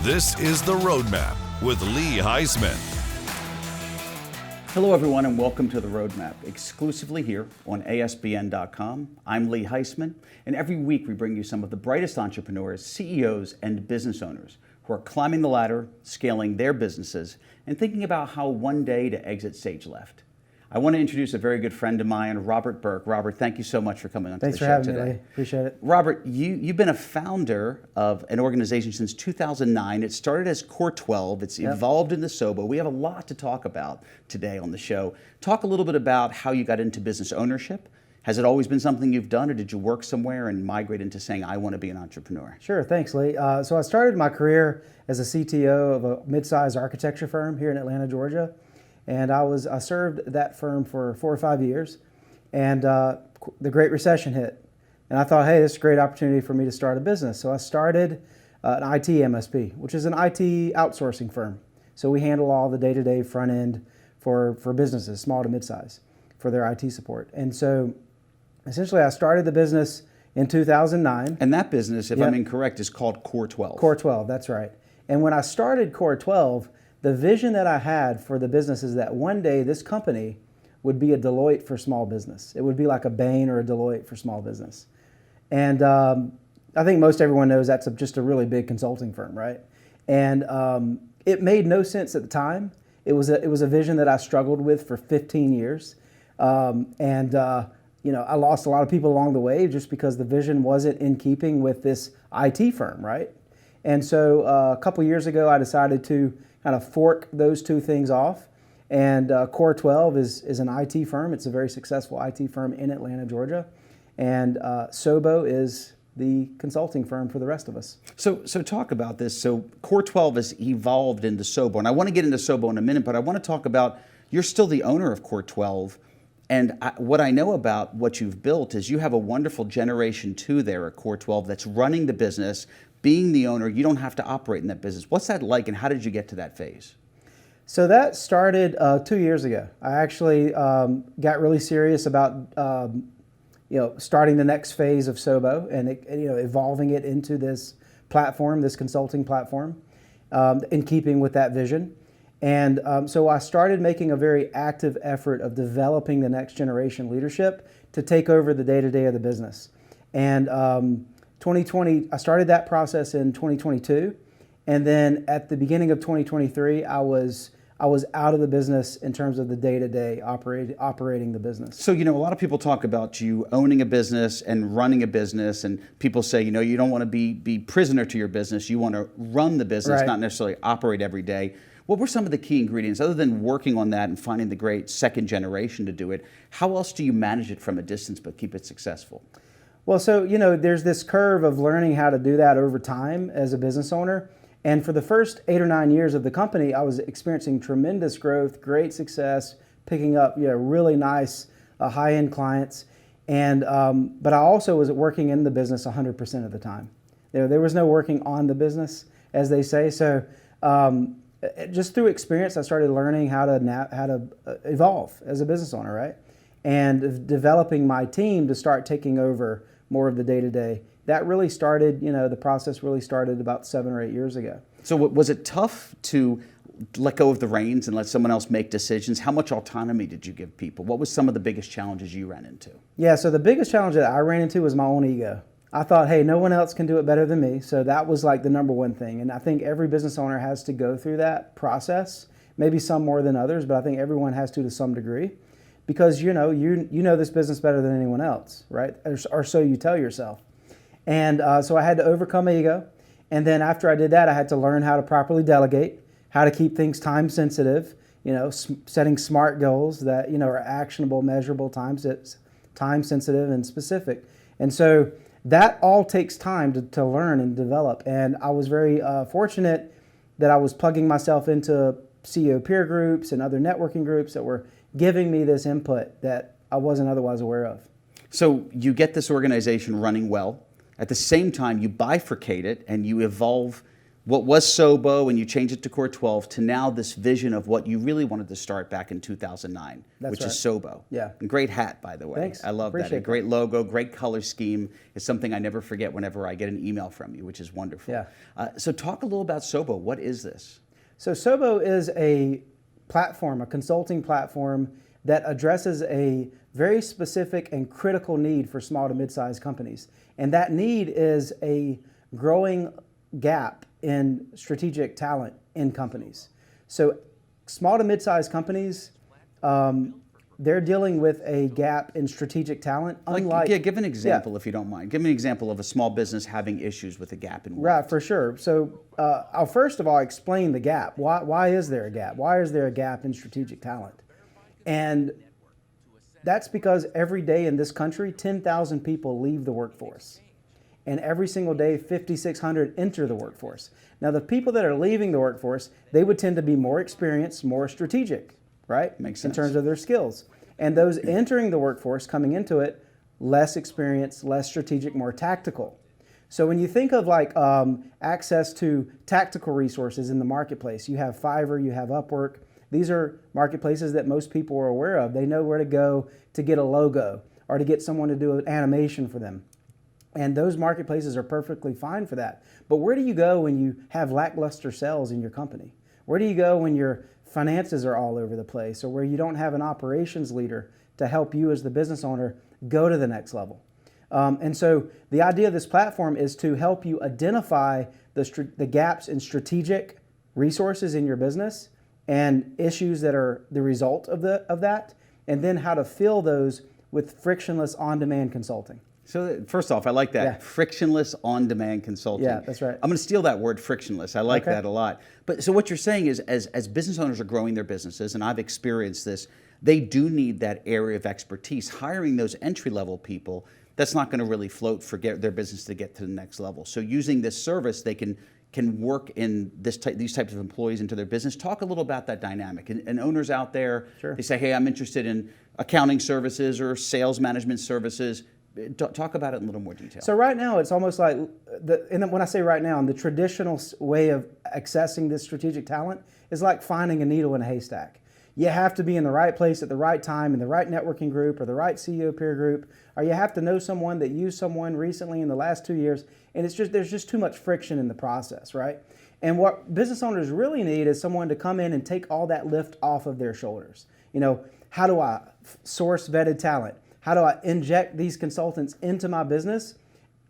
This is The Roadmap with Lee Heisman. Hello everyone and welcome to The Roadmap, exclusively here on ASBN.com. I'm Lee Heisman, and every week we bring you some of the brightest entrepreneurs, CEOs, and business owners who are climbing the ladder, scaling their businesses, and thinking about how one day to exit stage left. I want to introduce a very good friend of mine, Robert Burke. Robert, thank you so much for coming on to the show today. Thanks for having me, Lee. Appreciate it. Robert, you've been a founder of an organization since 2009. It started as Core12. It's evolved into Sobo. We have a lot to talk about today on the show. Talk a little bit about how you got into business ownership. Has it always been something you've done, or did you work somewhere and migrate into saying, I want to be an entrepreneur? Sure, thanks, Lee. So I started my career as a CTO of a mid-sized architecture firm here in Atlanta, Georgia. And I served that firm for 4 or 5 years, and the Great Recession hit. And I thought, hey, this is a great opportunity for me to start a business. So I started an IT MSP, which is an IT outsourcing firm. So we handle all the day-to-day front end for businesses, small to mid-size, for their IT support. And so essentially I started the business in 2009. And that business, if I'm incorrect, is called Core12. Core12, that's right. And when I started Core12, the vision that I had for the business is that one day this company would be a Deloitte for small business. It would be like a Bain or a Deloitte for small business. And I think most everyone knows that's just a really big consulting firm, right? And it made no sense at the time. It was a vision that I struggled with for 15 years. I lost a lot of people along the way just because the vision wasn't in keeping with this IT firm, right? And so a couple years ago, I decided to kind of fork those two things off. And Core12 is an IT firm. It's a very successful IT firm in Atlanta, Georgia. And Sobo is the consulting firm for the rest of us. So talk about this. So Core12 has evolved into Sobo. And I want to get into Sobo in a minute, but I want to talk about, you're still the owner of Core12. And what I know about what you've built is you have a wonderful Generation 2 there at Core12 that's running the business. Being the owner, you don't have to operate in that business. What's that like, and how did you get to that phase? So that started 2 years ago. I actually got really serious about starting the next phase of Sobo and evolving it into this platform, this consulting platform, in keeping with that vision. And so I started making a very active effort of developing the next generation leadership to take over the day-to-day of the business. And 2020, I started that process in 2022, and then at the beginning of 2023, I was out of the business in terms of the day-to-day operating the business. So, a lot of people talk about you owning a business and running a business, and people say, you don't want to be prisoner to your business. You want to run the business, not necessarily operate every day. What were some of the key ingredients, other than working on that and finding the great second generation to do it? How else do you manage it from a distance but keep it successful? Well, so, there's this curve of learning how to do that over time as a business owner. And for the first 8 or 9 years of the company, I was experiencing tremendous growth, great success, picking up really nice high-end clients. And but I also was working in the business 100% of the time. There was no working on the business, as they say. So just through experience, I started learning how to evolve as a business owner, right? And developing my team to start taking over more of the day-to-day. That really started, the process really started about 7 or 8 years ago. So was it tough to let go of the reins and let someone else make decisions? How much autonomy did you give people? What was some of the biggest challenges you ran into? Yeah, so the biggest challenge that I ran into was my own ego. I thought, hey, no one else can do it better than me. So that was like the number one thing. And I think every business owner has to go through that process, maybe some more than others, but I think everyone has to some degree. Because you know this business better than anyone else, right? Or so you tell yourself. And so I had to overcome ego. And then after I did that, I had to learn how to properly delegate, how to keep things time sensitive, setting smart goals that are actionable, measurable, time sensitive, and specific. And so that all takes time to learn and develop. And I was very fortunate that I was plugging myself into CEO peer groups and other networking groups that were giving me this input that I wasn't otherwise aware of. So you get this organization running well. At the same time, you bifurcate it and you evolve what was Sobo and you changed it to Core12 to now this vision of what you really wanted to start back in 2009, which is Sobo. Yeah. And great hat, by the way. Thanks. I love that. A great logo, great color scheme is something I never forget whenever I get an email from you, which is wonderful. Yeah. So talk a little about Sobo. What is this? So Sobo is a platform, a consulting platform that addresses a very specific and critical need for small to mid-sized companies. And that need is a growing gap in strategic talent in companies. So small to mid-sized companies, they're dealing with a gap in strategic talent. Give an example if you don't mind. Give me an example of a small business having issues with a gap in work. Right, for sure. So I'll first of all explain the gap. Why is there a gap? Why is there a gap in strategic talent? And that's because every day in this country, 10,000 people leave the workforce. And every single day, 5,600 enter the workforce. Now, the people that are leaving the workforce, they would tend to be more experienced, more strategic, right? Makes sense. In terms of their skills. And those entering the workforce, coming into it, less experienced, less strategic, more tactical. So when you think of like access to tactical resources in the marketplace, you have Fiverr, you have Upwork. These are marketplaces that most people are aware of. They know where to go to get a logo or to get someone to do an animation for them. And those marketplaces are perfectly fine for that. But where do you go when you have lackluster sales in your company? Where do you go when your finances are all over the place, or where you don't have an operations leader to help you as the business owner go to the next level? And so the idea of this platform is to help you identify the gaps in strategic resources in your business and issues that are the result of that, and then how to fill those with frictionless on-demand consulting. So first off, I like that. Yeah. Frictionless on-demand consulting. Yeah, that's right. I'm going to steal that word, frictionless. I like that a lot. But so what you're saying is as business owners are growing their businesses, and I've experienced this, they do need that area of expertise. Hiring those entry-level people, that's not going to really float for their business to get to the next level. So using this service, they can work in these types of employees into their business. Talk a little about that dynamic. And owners out there, they say, hey, I'm interested in accounting services or sales management services. Talk about it in a little more detail. So right now, it's almost like, when I say right now, the traditional way of accessing this strategic talent is like finding a needle in a haystack. You have to be in the right place at the right time, in the right networking group or the right CEO peer group, or you have to know someone that used someone recently in the last 2 years, and there's just too much friction in the process, right? And what business owners really need is someone to come in and take all that lift off of their shoulders. You know, how do I source vetted talent? How do I inject these consultants into my business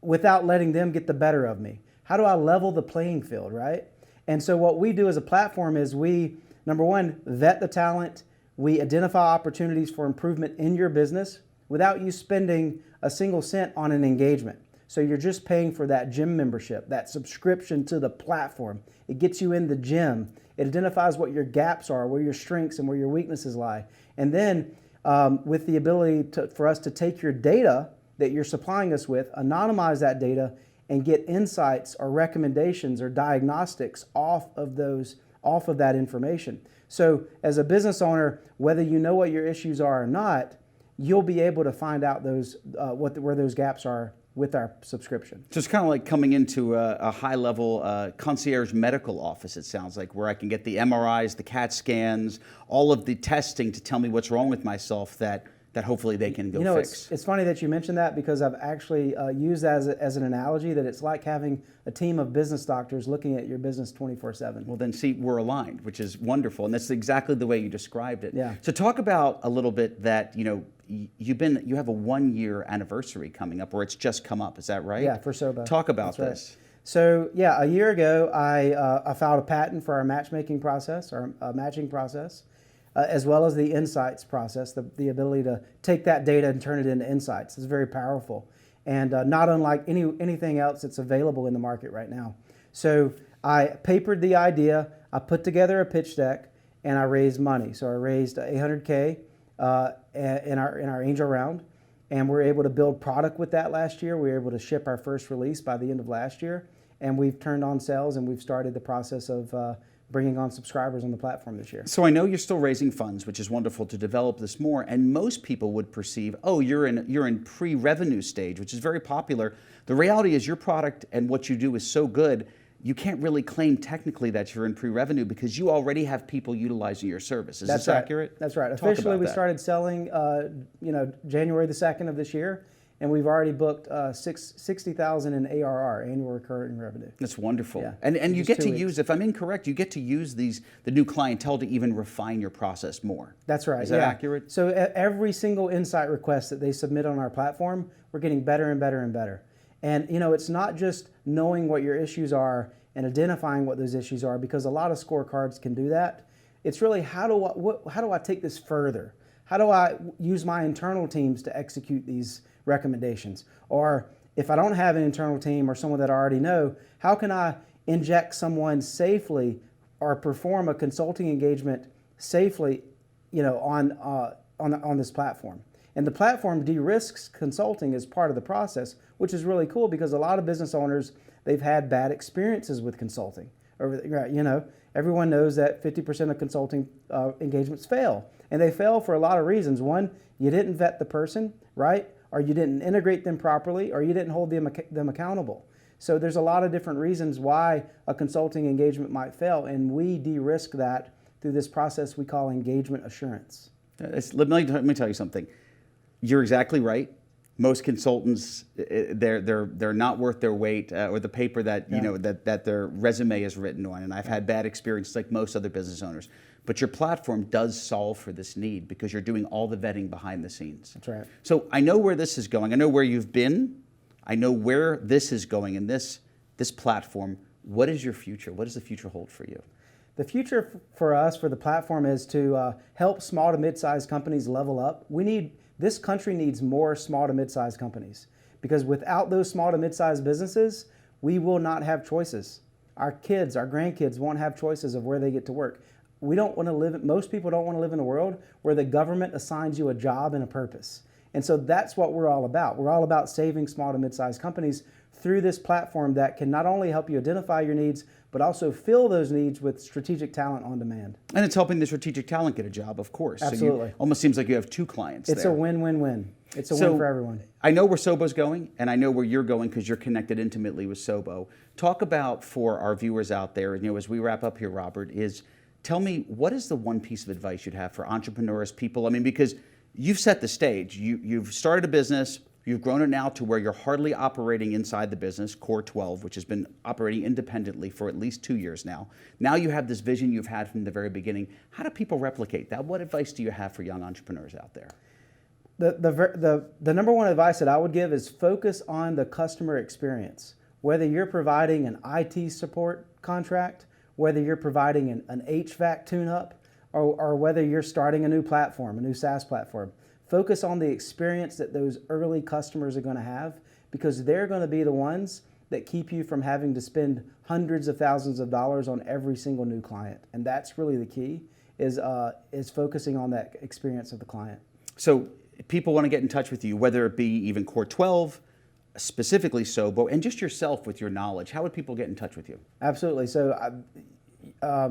without letting them get the better of me? How do I level the playing field, right? And so what we do as a platform is we, number one, vet the talent. We identify opportunities for improvement in your business without you spending a single cent on an engagement. So you're just paying for that gym membership, that subscription to the platform. It gets you in the gym. It identifies what your gaps are, where your strengths and where your weaknesses lie. And then with the ability for us to take your data that you're supplying us with, anonymize that data, and get insights or recommendations or diagnostics off of that information. So as a business owner, whether you know what your issues are or not, you'll be able to find out where those gaps are with our subscription. So it's kind of like coming into a high-level concierge medical office, it sounds like, where I can get the MRIs, the CAT scans, all of the testing to tell me what's wrong with myself that hopefully they can go fix. It's funny that you mentioned that, because I've actually used that as an analogy, that it's like having a team of business doctors looking at your business 24/7. Well, then see, we're aligned, which is wonderful, and that's exactly the way you described it. Yeah. So talk about a little bit that, you have a 1-year anniversary coming up, or it's just come up, is that right? Yeah, for Sobo. Talk about That's this. Right. So yeah, a year ago, I filed a patent for our matchmaking process, our matching process, as well as the insights process, the ability to take that data and turn it into insights. It's very powerful, and not unlike anything else that's available in the market right now. So I papered the idea, I put together a pitch deck, and I raised money. So I raised $800K in our angel round, and we were able to build product with that last year. We were able to ship our first release by the end of last year, and we've turned on sales, and we've started the process of bringing on subscribers on the platform this year. So I know you're still raising funds, which is wonderful to develop this more, and most people would perceive, oh, you're in pre-revenue stage, which is very popular. The reality is your product and what you do is so good, you can't really claim technically that you're in pre-revenue because you already have people utilizing your service. Is this accurate? That's right. Talk Officially, about we that. started selling, January the 2nd of this year, and we've already booked $60,000 in ARR, annual recurring revenue. That's wonderful. Yeah. And you Just get to 2 weeks. use, if I'm incorrect, you get to use the new clientele to even refine your process more. That's right. Is that accurate? So every single insight request that they submit on our platform, we're getting better and better and better. And it's not just knowing what your issues are and identifying what those issues are, because a lot of scorecards can do that. It's really how do I take this further? How do I use my internal teams to execute these recommendations? Or if I don't have an internal team or someone that I already know, how can I inject someone safely or perform a consulting engagement safely, on this platform? And the platform de-risks consulting as part of the process, which is really cool because a lot of business owners, they've had bad experiences with consulting. Everyone knows that 50% of consulting engagements fail. And they fail for a lot of reasons. One, you didn't vet the person, right? Or you didn't integrate them properly, or you didn't hold them accountable. So there's a lot of different reasons why a consulting engagement might fail, and we de-risk that through this process we call engagement assurance. Let me tell you something. You're exactly right. Most consultants, they're not worth their weight or the paper that that their resume is written on. And I've had bad experiences like most other business owners. But your platform does solve for this need because you're doing all the vetting behind the scenes. That's right. So I know where this is going. I know where you've been. I know where this is going in this platform. What is your future? What does the future hold for you? The future for us, for the platform, is to help small to mid-sized companies level up. This country needs more small to mid-sized companies, because without those small to mid-sized businesses, we will not have choices. Our kids, our grandkids won't have choices of where they get to work. Most people don't want to live in a world where the government assigns you a job and a purpose. And so that's what we're all about. We're all about saving small to mid-sized companies through this platform that can not only help you identify your needs, but also fill those needs with strategic talent on demand. And it's helping the strategic talent get a job, of course. Absolutely. So almost seems like you have two clients It's there. a win-win-win. It's a win for everyone. I know where Sobo's going, and I know where you're going because you're connected intimately with Sobo. Talk about, for our viewers out there, as we wrap up here, Robert, tell me, what is the one piece of advice you'd have for entrepreneurs, people? Because you've set the stage. You've started a business. You've grown it now to where you're hardly operating inside the business, Core12, which has been operating independently for at least 2 years now. Now you have this vision you've had from the very beginning. How do people replicate that? What advice do you have for young entrepreneurs out there? The number one advice that I would give is focus on the customer experience. Whether you're providing an IT support contract, whether you're providing an HVAC tune-up, or whether you're starting a new platform, a new SaaS platform. Focus on the experience that those early customers are going to have, because they're going to be the ones that keep you from having to spend hundreds of thousands of dollars on every single new client. And that's really the key, is focusing on that experience of the client. So if people want to get in touch with you, whether it be even Core12, specifically Sobo, and just yourself with your knowledge, how would people get in touch with you? Absolutely. So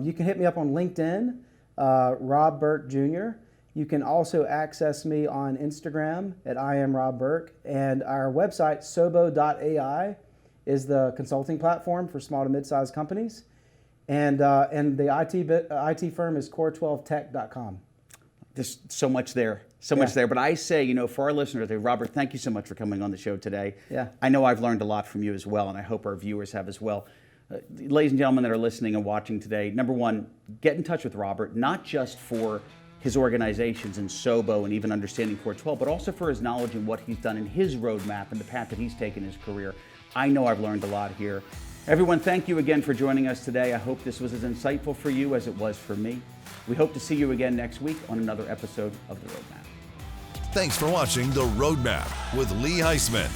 you can hit me up on LinkedIn, Rob Burke Jr. You can also access me on Instagram at I am Rob Burke, and our website, sobo.ai, is the consulting platform for small to mid-sized companies, and the IT firm is core12tech.com. There's so much there, much there. But I say, for our listeners, Robert, thank you so much for coming on the show today. Yeah. I know I've learned a lot from you as well, and I hope our viewers have as well. Ladies and gentlemen that are listening and watching today, number one, get in touch with Robert, not just for his organizations and Sobo and even understanding Core12, but also for his knowledge and what he's done in his roadmap and the path that he's taken in his career. I know I've learned a lot here. Everyone, thank you again for joining us today. I hope this was as insightful for you as it was for me. We hope to see you again next week on another episode of The Roadmap. Thanks for watching The Roadmap with Lee Heisman.